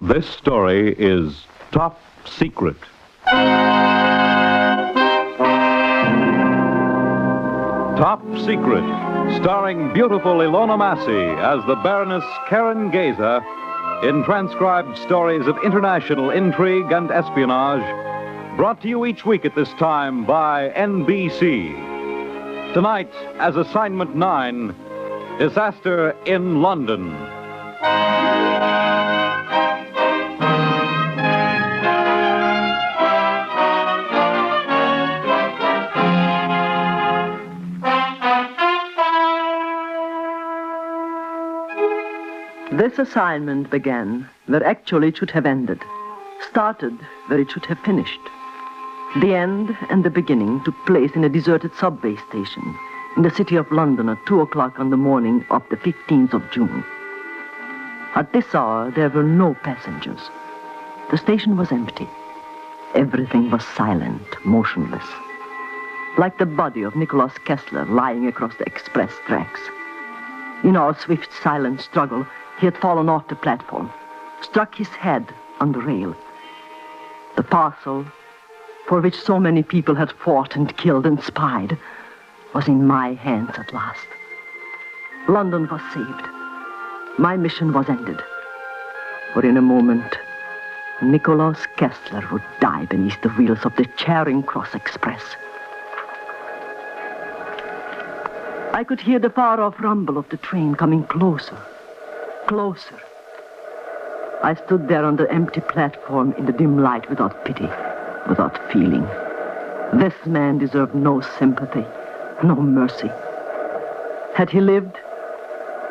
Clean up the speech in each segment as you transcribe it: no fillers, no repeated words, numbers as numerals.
This story is Top Secret. Top Secret, starring beautiful Ilona Massey as the Baroness Karen Geza in transcribed stories of international intrigue and espionage, brought to you each week at this time by NBC. Tonight, as Assignment 9, Disaster in London. This assignment began where actually it should have ended, started where it should have finished. The end and the beginning took place in a deserted subway station in the city of London at 2 o'clock on the morning of the 15th of June. At this hour, there were no passengers. The station was empty. Everything was silent, motionless, like the body of Nicholas Kessler lying across the express tracks. In our swift, silent struggle, he had fallen off the platform, struck his head on the rail. The parcel, for which so many people had fought and killed and spied, was in my hands at last. London was saved. My mission was ended. For in a moment, Nicholas Kessler would die beneath the wheels of the Charing Cross Express. I could hear the far-off rumble of the train coming closer. Closer. I stood there on the empty platform in the dim light without pity, without feeling. This man deserved no sympathy, no mercy. Had he lived,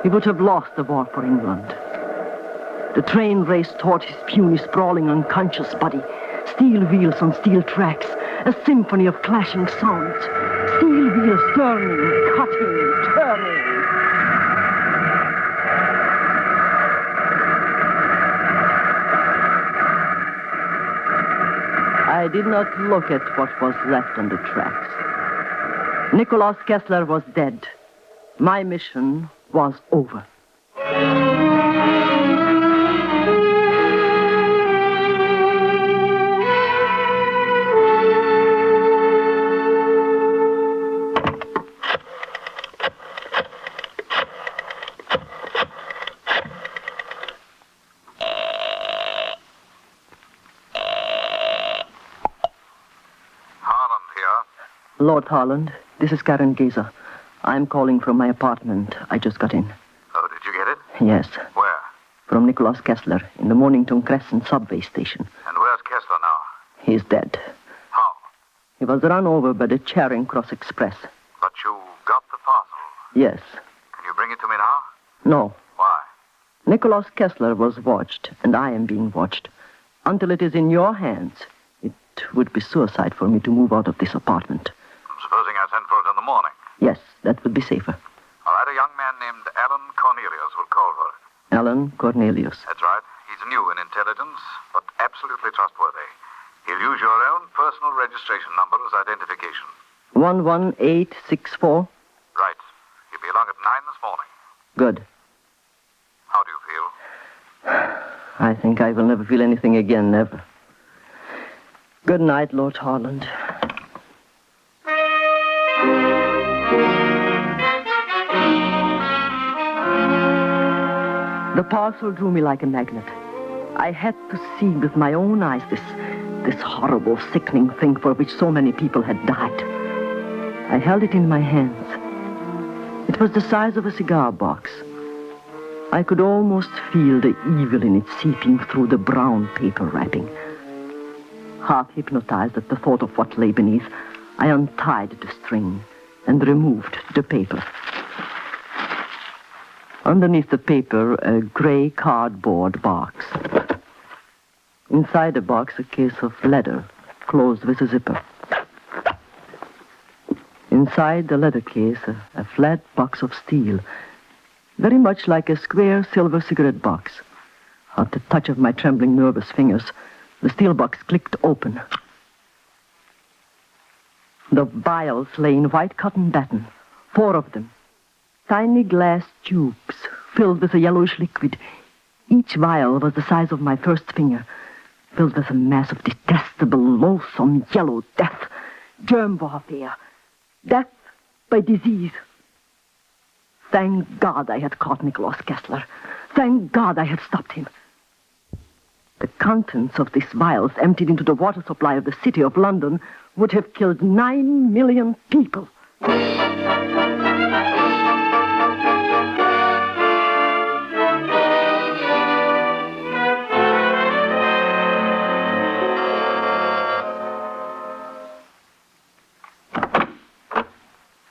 he would have lost the war for England. The train raced toward his puny, sprawling, unconscious body. Steel wheels on steel tracks, a symphony of clashing sounds. Steel wheels turning, cutting, turning. I did not look at what was left on the tracks. Nicholas Kessler was dead. My mission was over. Lord Harland, this is Karen Geza. I'm calling from my apartment. I just got in. Oh, did you get it? Yes. Where? From Nicholas Kessler in the Mornington Crescent subway station. And where's Kessler now? He's dead. How? He was run over by the Charing Cross Express. But you got the parcel? Yes. Can you bring it to me now? No. Why? Nicholas Kessler was watched, and I am being watched. Until it is in your hands, it would be suicide for me to move out of this apartment. Supposing I send for it in the morning? Yes, that would be safer. All right, a young man named Alan Cornelius will call for it. Alan Cornelius. That's right. He's new in intelligence, but absolutely trustworthy. He'll use your own personal registration number as identification. 11864. Right. He'll be along at 9 this morning. Good. How do you feel? I think I will never feel anything again, never. Good night, Lord Harland. The parcel drew me like a magnet. I had to see with my own eyes this horrible, sickening thing for which so many people had died. I held it in my hands. It was the size of a cigar box. I could almost feel the evil in it seeping through the brown paper wrapping. Half hypnotized at the thought of what lay beneath, I untied the string and removed the paper. Underneath the paper, a gray cardboard box. Inside the box, a case of leather, closed with a zipper. Inside the leather case, a flat box of steel, very much like a square silver cigarette box. At the touch of my trembling, nervous fingers, the steel box clicked open. The vials lay in white cotton batten, 4 of them. Tiny glass tubes filled with a yellowish liquid. Each vial was the size of my first finger, filled with a mass of detestable, loathsome yellow death, germ warfare, death by disease. Thank God I had caught Nicholas Kessler. Thank God I had stopped him. The contents of these vials emptied into the water supply of the city of London would have killed 9 million people.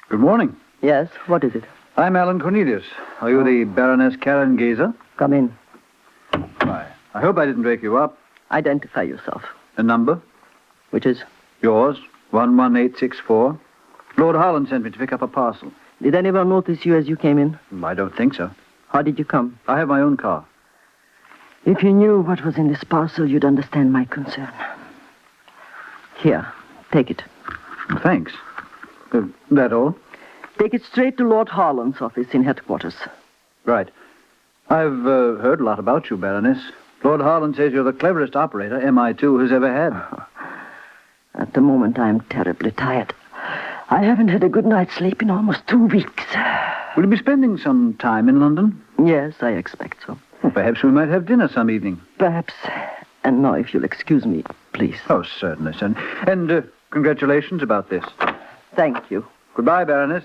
Good morning. Yes, what is it? I'm Alan Cornelius. Are you the Baroness Karen Gazer? Come in. Why, I hope I didn't wake you up. Identify yourself. A number? Which is? Yours, 11864. Lord Harlan sent me to pick up a parcel. Did anyone notice you as you came in? I don't think so. How did you come? I have my own car. If you knew what was in this parcel, you'd understand my concern. Here, take it. Thanks. That all? Take it straight to Lord Harlan's office in headquarters. Right. I've heard a lot about you, Baroness. Lord Harlan says you're the cleverest operator MI2 has ever had. At the moment, I'm terribly tired. I haven't had a good night's sleep in almost 2 weeks. Will you be spending some time in London? Yes, I expect so. Well, perhaps we might have dinner some evening. Perhaps. And now, if you'll excuse me, please. Oh, certainly, son. And congratulations about this. Thank you. Goodbye, Baroness.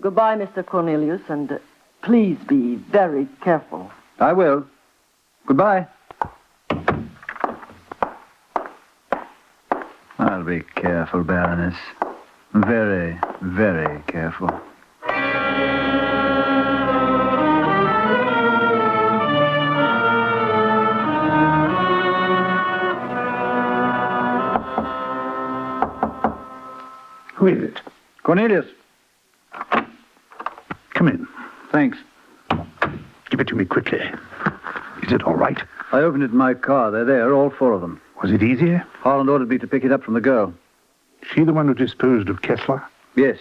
Goodbye, Mr. Cornelius, and please be very careful. I will. Goodbye. I'll be careful, Baroness. Very, very careful. Who is it? Cornelius. Come in. Thanks. Give it to me quickly. Is it all right? I opened it in my car. They're there, all 4 of them. Was it easier? Harlan ordered me to pick it up from the girl. She the one who disposed of Kessler? Yes.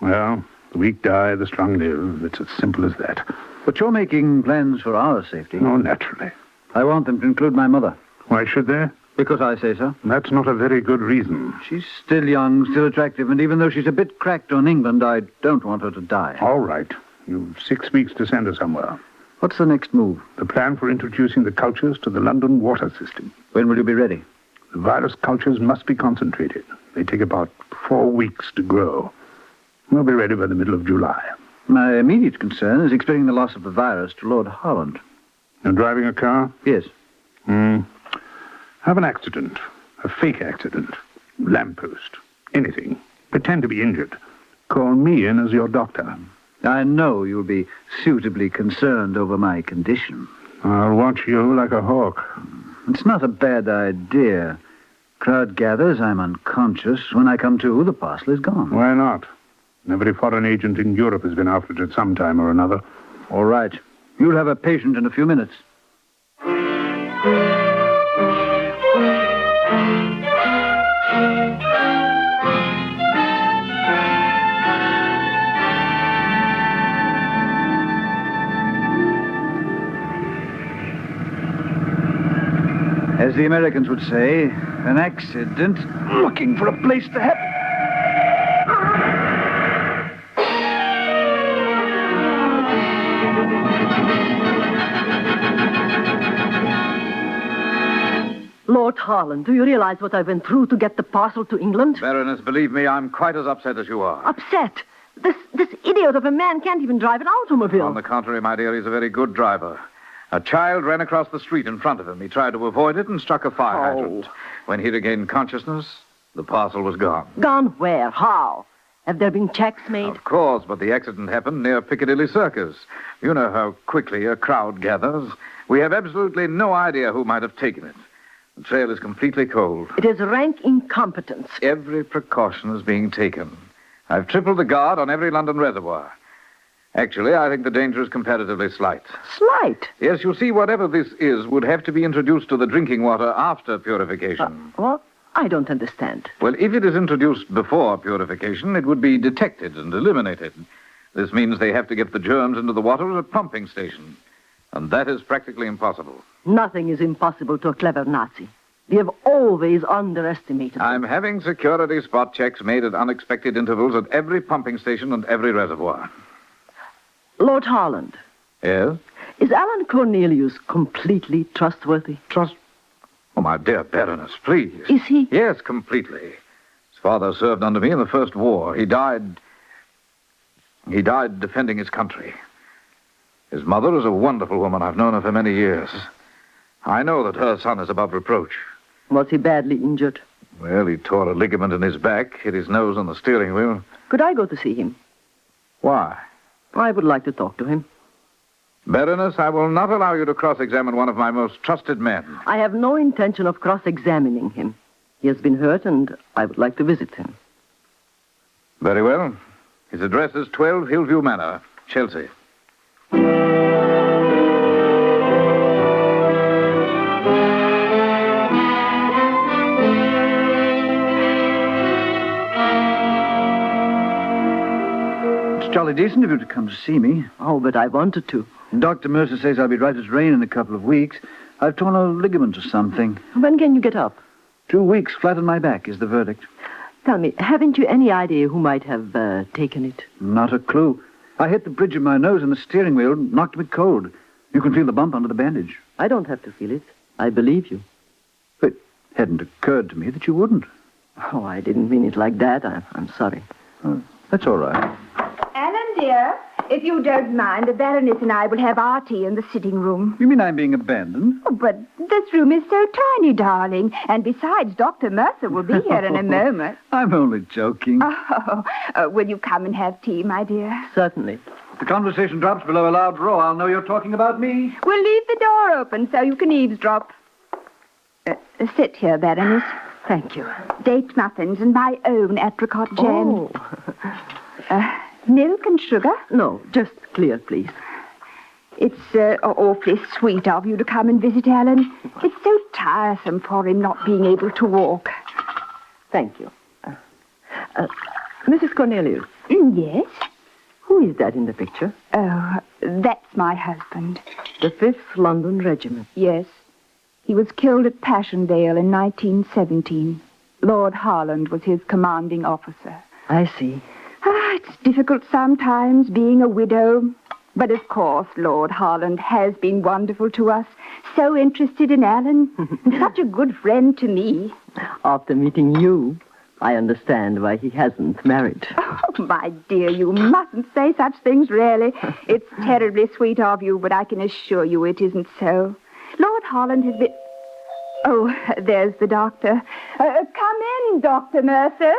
Well, the weak die, the strong live. It's as simple as that. But you're making plans for our safety. Oh, naturally. I want them to include my mother. Why should they? Because I say so. That's not a very good reason. She's still young, still attractive, and even though she's a bit cracked on England, I don't want her to die. All right. You've 6 weeks to send her somewhere. What's the next move? The plan for introducing the cultures to the London water system. When will you be ready? The virus cultures must be concentrated. They take about 4 weeks to grow. We'll be ready by the middle of July. My immediate concern is explaining the loss of the virus to Lord Harlan. You're driving a car? Yes. Have an accident. A fake accident. Lamppost. Anything. Pretend to be injured. Call me in as your doctor. I know you'll be suitably concerned over my condition. I'll watch you like a hawk. It's not a bad idea. Crowd gathers, I'm unconscious. When I come to, the parcel is gone. Why not? Every foreign agent in Europe has been after it at some time or another. All right. You'll have a patient in a few minutes. As the Americans would say, an accident looking for a place to happen. Lord Harlan, do you realize what I went through to get the parcel to England? Baroness, believe me, I'm quite as upset as you are. Upset. This idiot of a man can't even drive an automobile. On the contrary, my dear, he's a very good driver. A child ran across the street in front of him. He tried to avoid it and struck a fire hydrant. When he regained consciousness, the parcel was gone. Gone where? How? Have there been checks made? Of course, but the accident happened near Piccadilly Circus. You know how quickly a crowd gathers. We have absolutely no idea who might have taken it. The trail is completely cold. It is rank incompetence. Every precaution is being taken. I've tripled the guard on every London reservoir. Actually, I think the danger is comparatively slight. Slight? Yes, you see, whatever this is would have to be introduced to the drinking water after purification. What? I don't understand. Well, if it is introduced before purification, it would be detected and eliminated. This means they have to get the germs into the water at a pumping station. And that is practically impossible. Nothing is impossible to a clever Nazi. We have always underestimated them. I'm having security spot checks made at unexpected intervals at every pumping station and every reservoir. Lord Harland, Yes? is Alan Cornelius completely trustworthy? Trust? Oh, my dear Baroness, please. Is he? Yes, completely. His father served under me in the First War. He died defending his country. His mother is a wonderful woman. I've known her for many years. I know that her son is above reproach. Was he badly injured? Well, he tore a ligament in his back, hit his nose on the steering wheel. Could I go to see him? Why? I would like to talk to him. Baroness, I will not allow you to cross-examine one of my most trusted men. I have no intention of cross-examining him. He has been hurt, and I would like to visit him. Very well. His address is 12 Hillview Manor, Chelsea. It's jolly decent of you to come to see me. Oh, but I wanted to. Dr. Mercer says I'll be right as rain in a couple of weeks. I've torn a ligament or something. When can you get up? 2 weeks flat on my back is the verdict. Tell me, haven't you any idea who might have taken it? Not a clue. I hit the bridge of my nose and the steering wheel knocked me cold. You can feel the bump under the bandage. I don't have to feel it. I believe you. It hadn't occurred to me that you wouldn't. Oh, I didn't mean it like that. I'm sorry. That's all right. Alan, dear, if you don't mind, the Baroness and I will have our tea in the sitting room. You mean I'm being abandoned? Oh, but this room is so tiny, darling. And besides, Dr. Mercer will be here in a moment. I'm only joking. Will you come and have tea, my dear? Certainly. If the conversation drops below a loud roar, I'll know you're talking about me. We'll leave the door open so you can eavesdrop. Sit here, Baroness. Thank you. Date muffins and my own apricot jam. Oh. Milk and sugar? No, just clear, please. It's awfully sweet of you to come and visit Alan. It's so tiresome for him not being able to walk. Thank you. Mrs. Cornelius, Yes? who is that in the picture? Oh, that's my husband. The 5th London Regiment. Yes. He was killed at Passchendaele in 1917. Lord Harland was his commanding officer. I see. It's difficult sometimes being a widow. But of course, Lord Harland has been wonderful to us. So interested in Alan. And such a good friend to me. After meeting you, I understand why he hasn't married. Oh, my dear, you mustn't say such things, really. It's terribly sweet of you, but I can assure you it isn't so. Lord Harland has been... Oh, there's the doctor. Come in, Dr. Mercer.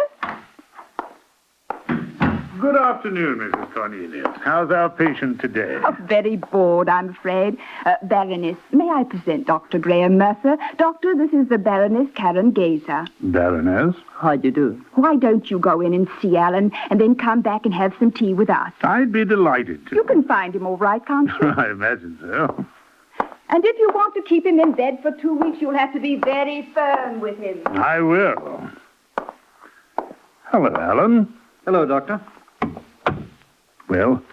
Good afternoon, Mrs. Cornelius. How's our patient today? Oh, very bored, I'm afraid. Baroness, may I present Dr. Graham Mercer? Doctor, this is the Baroness Karen Gazer. Baroness? How do you do? Why don't you go in and see Alan and then come back and have some tea with us? I'd be delighted to. You can find him all right, can't you? I imagine so. And if you want to keep him in bed for 2 weeks, you'll have to be very firm with him. I will. Hello, Alan. Hello, Doctor. Well,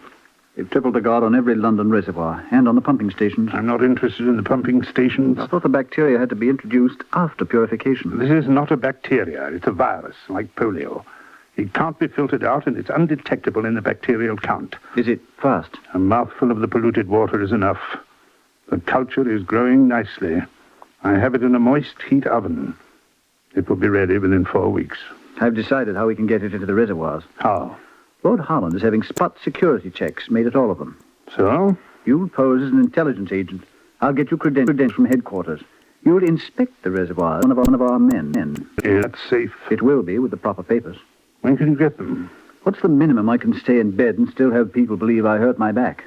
They've tripled the guard on every London reservoir and on the pumping stations. I'm not interested in the pumping stations. I thought the bacteria had to be introduced after purification. This is not a bacteria. It's a virus, like polio. It can't be filtered out, and it's undetectable in the bacterial count. Is it fast? A mouthful of the polluted water is enough. The culture is growing nicely. I have it in a moist heat oven. It will be ready within 4 weeks. I've decided how we can get it into the reservoirs. How? Lord Harland is having spot security checks made at all of them. So? You'll pose as an intelligence agent. I'll get you credentials from headquarters. You'll inspect the reservoir, one of our men. Is that safe? It will be with the proper papers. When can you get them? What's the minimum I can stay in bed and still have people believe I hurt my back?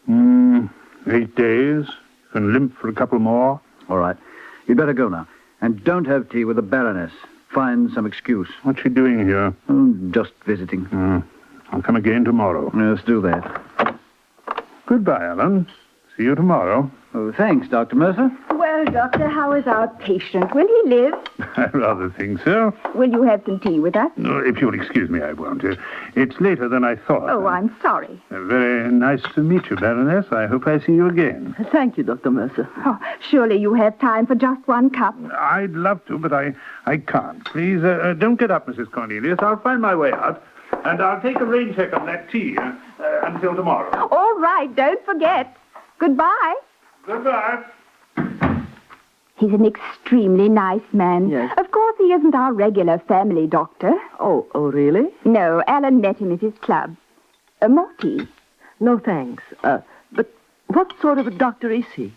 8 days. You can limp for a couple more. All right. You'd better go now. And don't have tea with the Baroness. Find some excuse. What's she doing here? Oh, just visiting. I'll come again tomorrow. Let's do that. Goodbye, Alan. See you tomorrow. Oh, thanks, Dr. Mercer. Well, Well, Doctor, how is our patient? Will he live? I rather think so. Will you have some tea with us? No, if you'll excuse me, I won't. It's later than I thought. Oh, I'm sorry. Very nice to meet you, Baroness. I hope I see you again. Thank you, Dr. Mercer. Oh, surely you have time for just one cup. I'd love to, but I can't. Please, don't get up, Mrs. Cornelius. I'll find my way out, and I'll take a rain check on that tea until tomorrow. All right, don't forget. Goodbye. Goodbye. He's an extremely nice man. Yes. Of course, he isn't our regular family doctor. Oh, really? No, Alan met him at his club. More tea. No, thanks. But what sort of a doctor is he?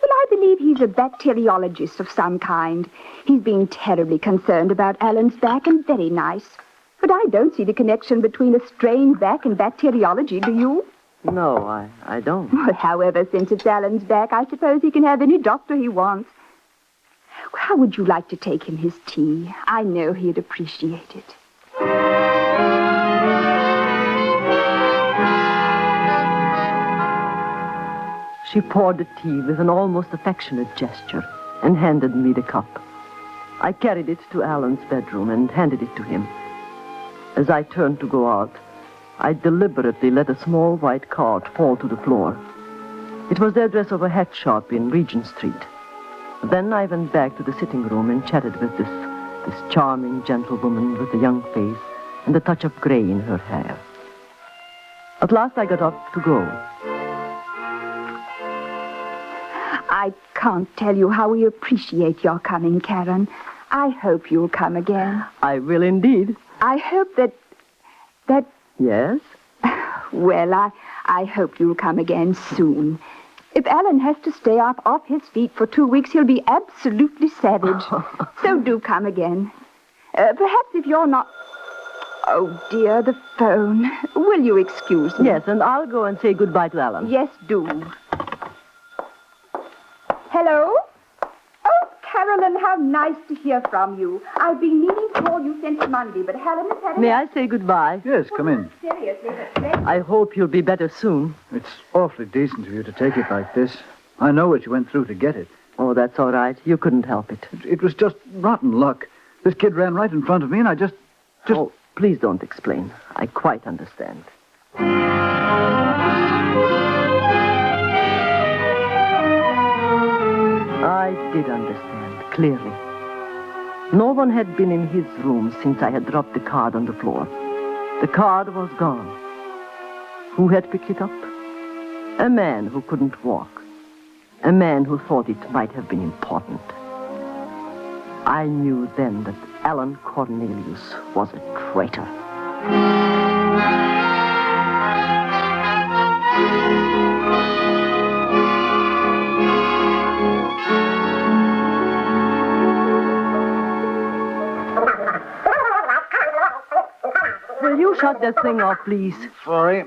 Well, I believe he's a bacteriologist of some kind. He's been terribly concerned about Alan's back and very nice. But I don't see the connection between a strained back and bacteriology, do you? No, I don't. Well, however, since it's Alan's back, I suppose he can have any doctor he wants. How would you like to take him his tea? I know he'd appreciate it. She poured the tea with an almost affectionate gesture and handed me the cup. I carried it to Alan's bedroom and handed it to him. As I turned to go out, I deliberately let a small white card fall to the floor. It was the address of a hat shop in Regent Street. Then I went back to the sitting room and chatted with this charming gentlewoman with a young face and a touch of gray in her hair. At last I got up to go. I can't tell you how we appreciate your coming, Karen. I hope you'll come again. I will indeed. I hope that... Yes? Well, I hope you'll come again soon. If Alan has to stay up off his feet for 2 weeks, he'll be absolutely savage. So do come again. Perhaps if you're not... Oh, dear, the phone. Will you excuse me? Yes, and I'll go and say goodbye to Alan. Yes, do. Hello? Oh, Carolyn, how nice to hear from you. I've been meaning to call you since Monday, but Helen has had... May I say goodbye? Yes, come in. Seriously, but... I hope you'll be better soon. It's awfully decent of you to take it like this. I know what you went through to get it. Oh, that's all right. You couldn't help it. It was just rotten luck. This kid ran right in front of me, and I just... Oh, please don't explain. I quite understand. I did understand, clearly. No one had been in his room since I had dropped the card on the floor. The card was gone. Who had picked it up? A man who couldn't walk. A man who thought it might have been important. I knew then that Alan Cornelius was a traitor. Will you shut that thing off, please? Sorry.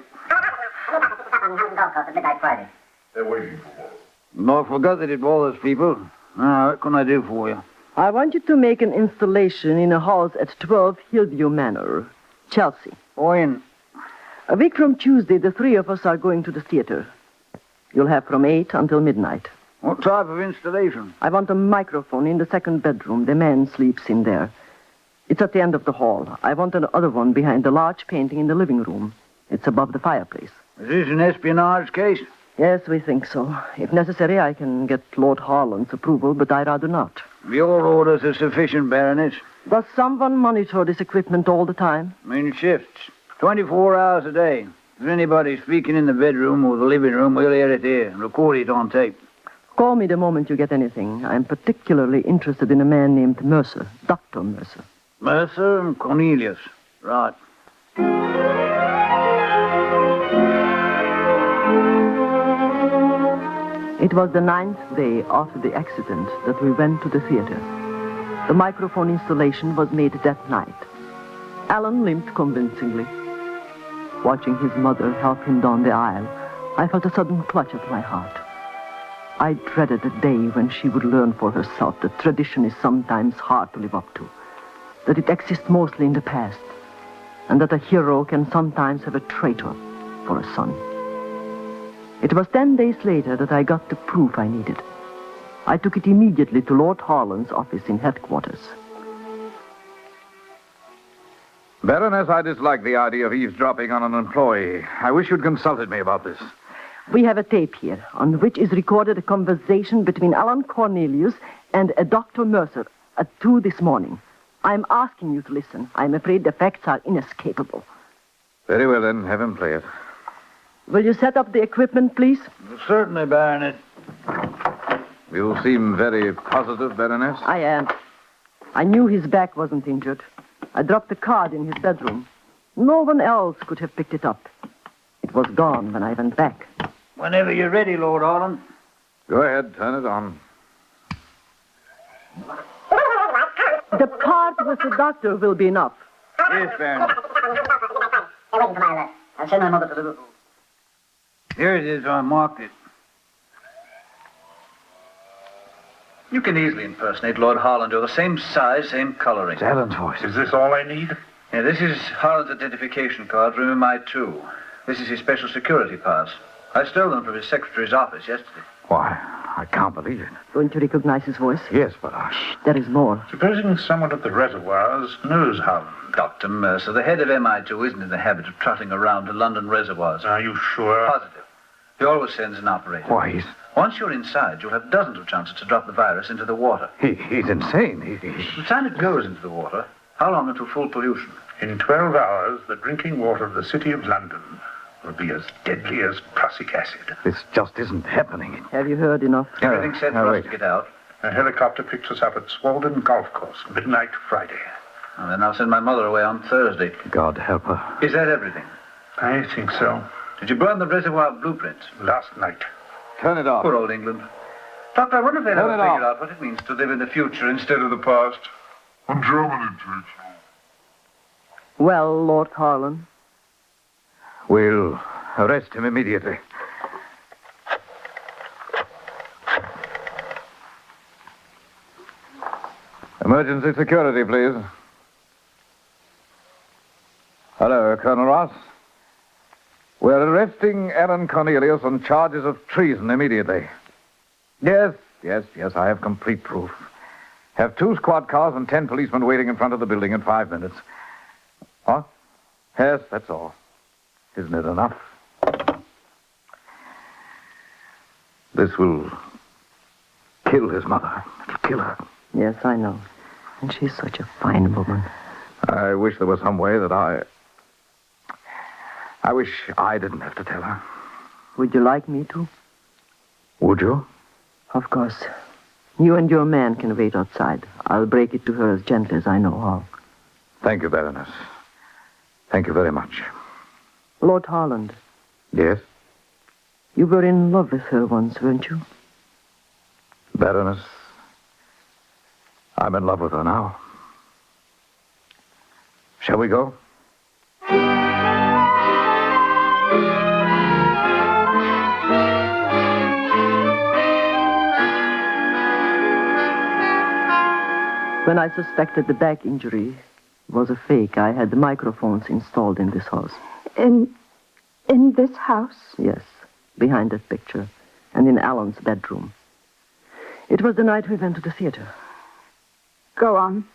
Midnight Friday. They're waiting for us. No, I forgot that it was people. Now, what can I do for you? I want you to make an installation in a house at 12 Hillview Manor, Chelsea. When? A week from Tuesday, the three of us are going to the theater. You'll have from 8 until midnight. What type of installation? I want a microphone in the second bedroom. The man sleeps in there. It's at the end of the hall. I want another one behind the large painting in the living room. It's above the fireplace. Is this an espionage case? Yes, we think so. If necessary, I can get Lord Harland's approval, but I'd rather not. Your orders are sufficient, Baroness. Does someone monitor this equipment all the time? In shifts. 24 hours a day. If anybody speaking in the bedroom or the living room, we'll hear it here and record it on tape. Call me the moment you get anything. I'm particularly interested in a man named Mercer, Dr. Mercer. Mercer and Cornelius. Right. It was the 9th day after the accident that we went to the theater. The microphone installation was made that night. Alan limped convincingly. Watching his mother help him down the aisle, I felt a sudden clutch at my heart. I dreaded the day when she would learn for herself that tradition is sometimes hard to live up to, that it exists mostly in the past, and that a hero can sometimes have a traitor for a son. It was 10 days later that I got the proof I needed. I took it immediately to Lord Harland's office in headquarters. Baroness, I dislike the idea of eavesdropping on an employee. I wish you'd consulted me about this. We have a tape here on which is recorded a conversation between Alan Cornelius and a Dr. Mercer at 2 this morning. I'm asking you to listen. I'm afraid the facts are inescapable. Very well, then. Have him play it. Will you set up the equipment, please? Certainly, Baronet. You seem very positive, Baroness. I am. I knew his back wasn't injured. I dropped the card in his bedroom. No one else could have picked it up. It was gone when I went back. Whenever you're ready, Lord Harland. Go ahead. Turn it on. The part with the doctor will be enough. Yes, Baronet. I'll send my mother to Liverpool. Here it is. I marked it. You can easily impersonate Lord Harland. You're the same size, same coloring. It's Alan's voice. Is this all I need? Yeah, this is Harland's identification card from MI2. This is his special security pass. I stole them from his secretary's office yesterday. Why, I can't believe it. Don't you recognize his voice? Yes, but There is more. Supposing someone at the reservoirs knows Harland. Dr. Mercer, the head of MI2, isn't in the habit of trotting around to London reservoirs. Are you sure? Positive. He always sends an operator. Why, Once you're inside, you'll have dozens of chances to drop the virus into the water. he's insane. The time it goes into the water, how long until full pollution? In 12 hours, the drinking water of the city of London will be as deadly as prussic acid. This just isn't happening. Have you heard enough? Everything's set for us to get out. A helicopter picks us up at Swalden Golf Course, midnight Friday. And then I'll send my mother away on Thursday. God help her. Is that everything? I think so. Did you burn the reservoir blueprints? Last night. Turn it off. Poor old England. Doctor, I wonder if they'll Turn ever it figure off. out what it means to live in the future instead of the past. And Germany takes Well, Lord Harland, We'll arrest him immediately. Emergency security, please. Hello, Colonel Ross. We're arresting Alan Cornelius on charges of treason immediately. Yes, I have complete proof. Have 2 squad cars and 10 policemen waiting in front of the building in 5 minutes. What? Yes, that's all. Isn't it enough? This will kill his mother. It'll kill her. yes, I know. And she's such a fine woman. I wish there was some way that I wish I didn't have to tell her. Would you like me to? Would you? Of course. You and your man can wait outside. I'll break it to her as gently as I know how. Thank you, Baroness. Thank you very much. Lord Harland, Yes, you were in love with her once, weren't you? Baroness. I'm in love with her now. Shall we go? When I suspected the back injury was a fake, I had the microphones installed in this house. In this house? Yes, behind that picture, and in Alan's bedroom. It was the night we went to the theater. Go on.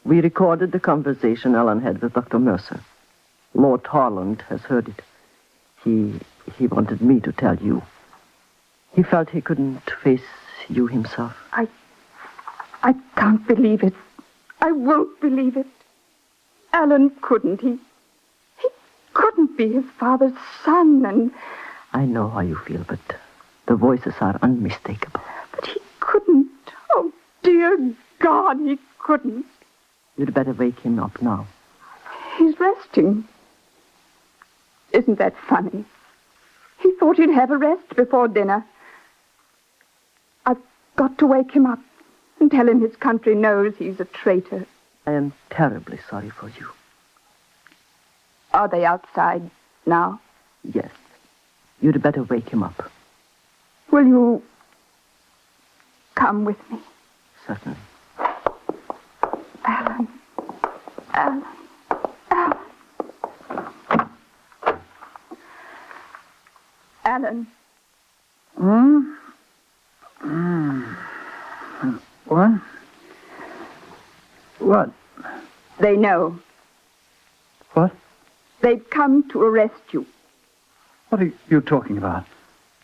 We recorded the conversation Alan had with Dr. Mercer. Lord Harland has heard it. He wanted me to tell you. He felt he couldn't face you himself. I can't believe it. I won't believe it. Alan couldn't. He couldn't be his father's son, and... I know how you feel, but the voices are unmistakable. But he couldn't. Oh, dear God, he couldn't. You'd better wake him up now. He's resting. Isn't that funny? He thought he'd have a rest before dinner. I've got to wake him up and tell him his country knows he's a traitor. I am terribly sorry for you. Are they outside now? Yes. You'd better wake him up. Will you come with me? Certainly. Alan. Alan. Alan. Alan. Hmm? What? What? They know. What? They've come to arrest you. What are you talking about?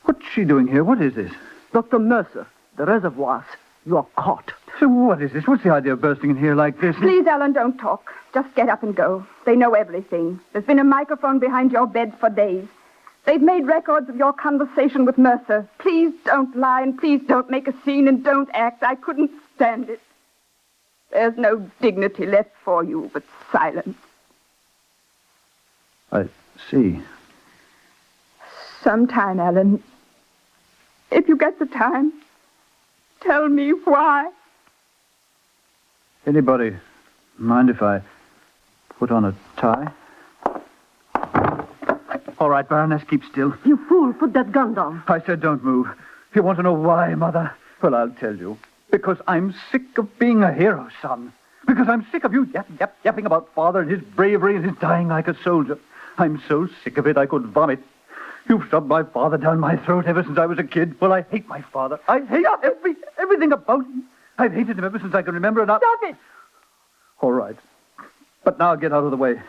What's she doing here? What is this? Dr. Mercer, the reservoirs. You are caught. So what is this? What's the idea of bursting in here like this? Please, Alan, don't talk. Just get up and go. They know everything. There's been a microphone behind your bed for days. They've made records of your conversation with Mercer. Please don't lie, and please don't make a scene, and don't act. I couldn't stand it. There's no dignity left for you but silence. I see. Sometime, Alan, if you get the time, tell me why. Anybody mind if I put on a tie? All right, Baroness, keep still. You fool, put that gun down. I said don't move. You want to know why, Mother? Well, I'll tell you. Because I'm sick of being a hero, son. Because I'm sick of you yapping about Father and his bravery and his dying like a soldier. I'm so sick of it I could vomit. You've shoved my father down my throat ever since I was a kid. Well, I hate my father. I hate everything about him. I've hated him ever since I can remember. And Stop it! All right. But now get out of the way.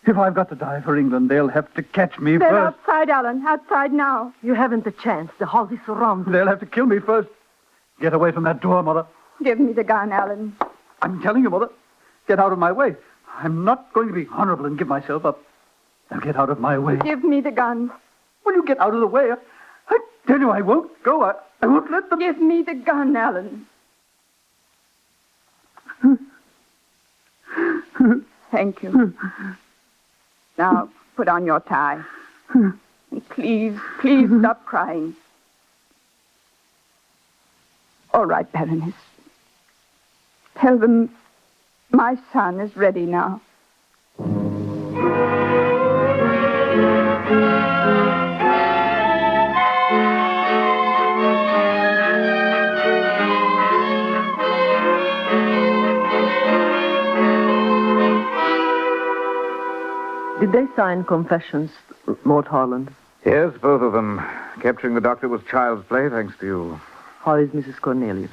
If I've got to die for England, they'll have to catch me They're first. outside, Alan. Outside now. You haven't a chance. The house is surrounded. They'll have to kill me first. Get away from that door, Mother. Give me the gun, Alan. I'm telling you, Mother. Get out of my way. I'm not going to be honorable and give myself up. Now get out of my way. Give me the gun. Will you get out of the way? I tell you I won't go. I won't let them... Give me the gun, Alan. Thank you. Now, put on your tie. And please stop crying. All right, Baroness. Tell them my son is ready now. Did they sign confessions, Lord Harland? Yes, both of them. Capturing the doctor was child's play, thanks to you. How is Mrs. Cornelius?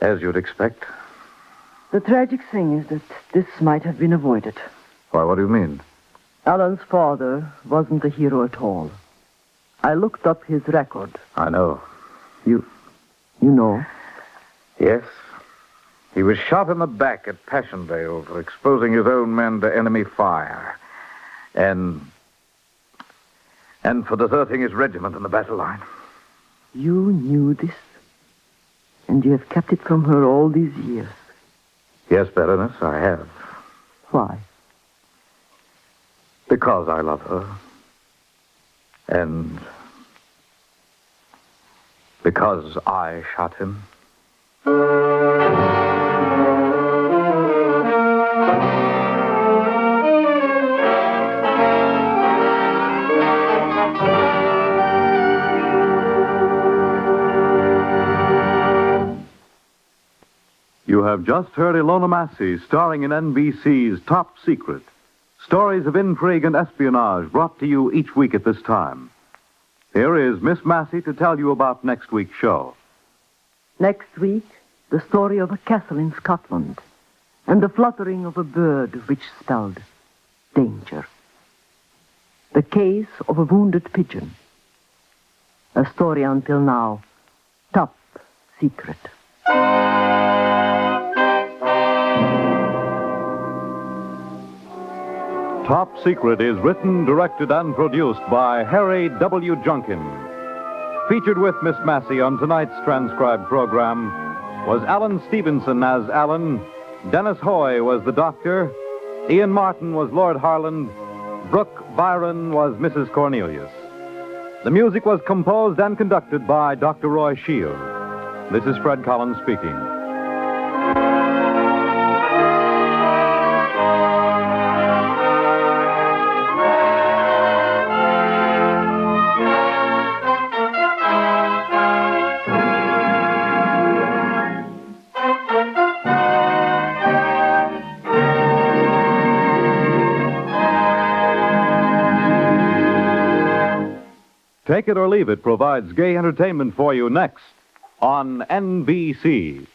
As you'd expect. The tragic thing is that this might have been avoided. Why, what do you mean? Alan's father wasn't a hero at all. I looked up his record. I know. You know? Yes. He was shot in the back at Passchendaele for exposing his own men to enemy fire. And for deserting his regiment in the battle line. You knew this? And you have kept it from her all these years? Yes, Baroness, I have. Why? Because I love her. And because I shot him. You have just heard Ilona Massey starring in NBC's Top Secret. Stories of intrigue and espionage brought to you each week at this time. Here is Miss Massey to tell you about next week's show. Next week, the story of a castle in Scotland and the fluttering of a bird which spelled danger. The case of a wounded pigeon. A story until now top secret. Top Secret is written, directed, and produced by Harry W. Junkin. Featured with Miss Massey on tonight's transcribed program was Alan Stevenson as Alan, Dennis Hoy was the doctor, Ian Martin was Lord Harland, Brooke Byron was Mrs. Cornelius. The music was composed and conducted by Dr. Roy Shield. This is Fred Collins speaking. Take It or Leave It provides gay entertainment for you next on NBC.